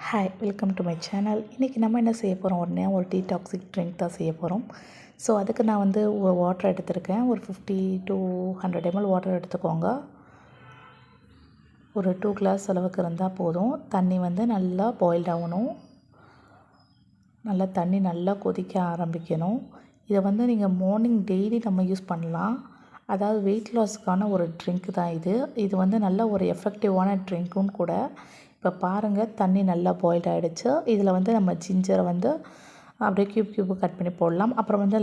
Hi welcome to my channel. இன்றைக்கி நம்ம என்ன செய்ய போகிறோம் அப்படின்னா ஒரு டீடாக்ஸிக் ட்ரிங்க் தான் செய்ய போகிறோம். ஸோ அதுக்கு நான் வந்து ஒரு வாட்டர் எடுத்திருக்கேன். ஒரு 50 to 100 ml வாட்டர் எடுத்துக்கோங்க. ஒரு 2 கிளாஸ் அளவுக்கு இருந்தால் போதும். தண்ணி வந்து நல்லா பாயில்ட் ஆகணும். நல்லா தண்ணி நல்லா கொதிக்க ஆரம்பிக்கணும். இதை வந்து நீங்கள் மார்னிங் டெய்லி நம்ம யூஸ் பண்ணலாம். அதாவது வெயிட் லாஸ்க்கான ஒரு ட்ரிங்க் தான் இது. இது வந்து நல்ல ஒரு எஃபெக்டிவான ட்ரிங்க்கும் கூட. இப்போ பாருங்கள், தண்ணி நல்லா பாயில்ட் ஆகிடுச்சு. இதில் வந்து நம்ம ஜிஞ்சரை வந்து அப்படியே க்யூப் கட் பண்ணி போடலாம். அப்புறம் வந்து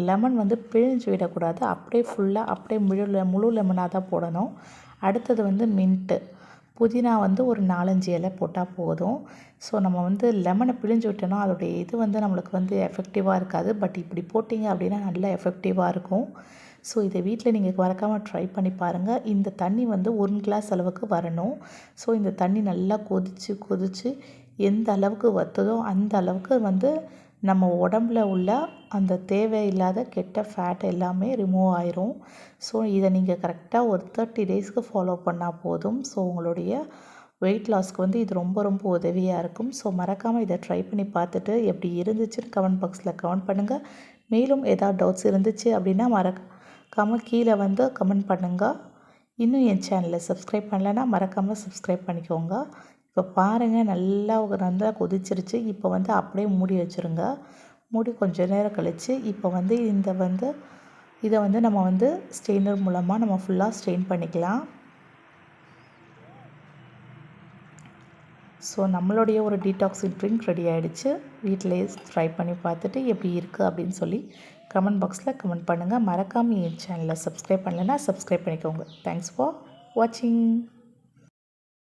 லெமன் வந்து பிழிஞ்சு விடக்கூடாது. அப்படியே ஃபுல்லாக அப்படியே முழு லெமனாக தான் போடணும். அடுத்தது வந்து மின்ட்டு, புதினா வந்து ஒரு 4-5 இலை போட்டால் போதும். ஸோ நம்ம வந்து லெமனை பிழிஞ்சு விட்டோன்னா அதோடைய இது வந்து நம்மளுக்கு வந்து எஃபெக்டிவாக இருக்காது. பட் இப்படி போட்டிங்க அப்படின்னா நல்லா எஃபெக்டிவாக இருக்கும். ஸோ இதை வீட்டில் நீங்கள் மறக்காமல் ட்ரை பண்ணி பாருங்கள். இந்த தண்ணி வந்து 1 கிளாஸ் அளவுக்கு வரணும். ஸோ இந்த தண்ணி நல்லா கொதித்து எந்த அளவுக்கு வற்றுதோ அந்த அளவுக்கு வந்து நம்ம உடம்புல உள்ள அந்த தேவையில்லாத கெட்ட ஃபேட் எல்லாமே ரிமூவ் ஆயிரும். ஸோ இதை நீங்கள் கரெக்டாக ஒரு 30 டேஸ்க்கு ஃபாலோ பண்ணால் போதும். ஸோ உங்களுடைய வெயிட் லாஸ்க்கு வந்து இது ரொம்ப உதவியாக இருக்கும். ஸோ மறக்காமல் இதை ட்ரை பண்ணி பார்த்துட்டு எப்படி இருந்துச்சுன்னு கமெண்ட் பாக்ஸில் கமெண்ட் பண்ணுங்கள். மேலும் ஏதாவது டவுட்ஸ் இருந்துச்சு அப்படின்னா மறக்காமல் கீழே வந்து கமெண்ட் பண்ணுங்கள். இன்னும் என் சேனலை சப்ஸ்கிரைப் பண்ணலைன்னா மறக்காமல் சப்ஸ்கிரைப் பண்ணிக்கோங்க. இப்போ பாருங்கள், நல்லா கொதிச்சிருச்சு. இப்போ வந்து அப்படியே மூடி வச்சுருங்க. மூடி கொஞ்சம் நேரம் கழித்து இப்போ வந்து இதை வந்து நம்ம வந்து ஸ்ட்ரெயினர் மூலமாக நம்ம ஃபுல்லாக ஸ்ட்ரெயின் பண்ணிக்கலாம். ஸோ நம்மளுடைய ஒரு டீடாக்ஸிங் ட்ரிங்க் ரெடி ஆகிடுச்சு. வீட்டிலேயே ட்ரை பண்ணி பார்த்துட்டு எப்படி இருக்குது அப்படின்னு சொல்லி கமெண்ட் பாக்ஸில் கமெண்ட் பண்ணுங்கள். மறக்காமல் என் சேனலை சப்ஸ்கிரைப் பண்ணலைன்னா சப்ஸ்கிரைப் பண்ணிக்கோங்க. தேங்க்ஸ் ஃபார் வாட்சிங்.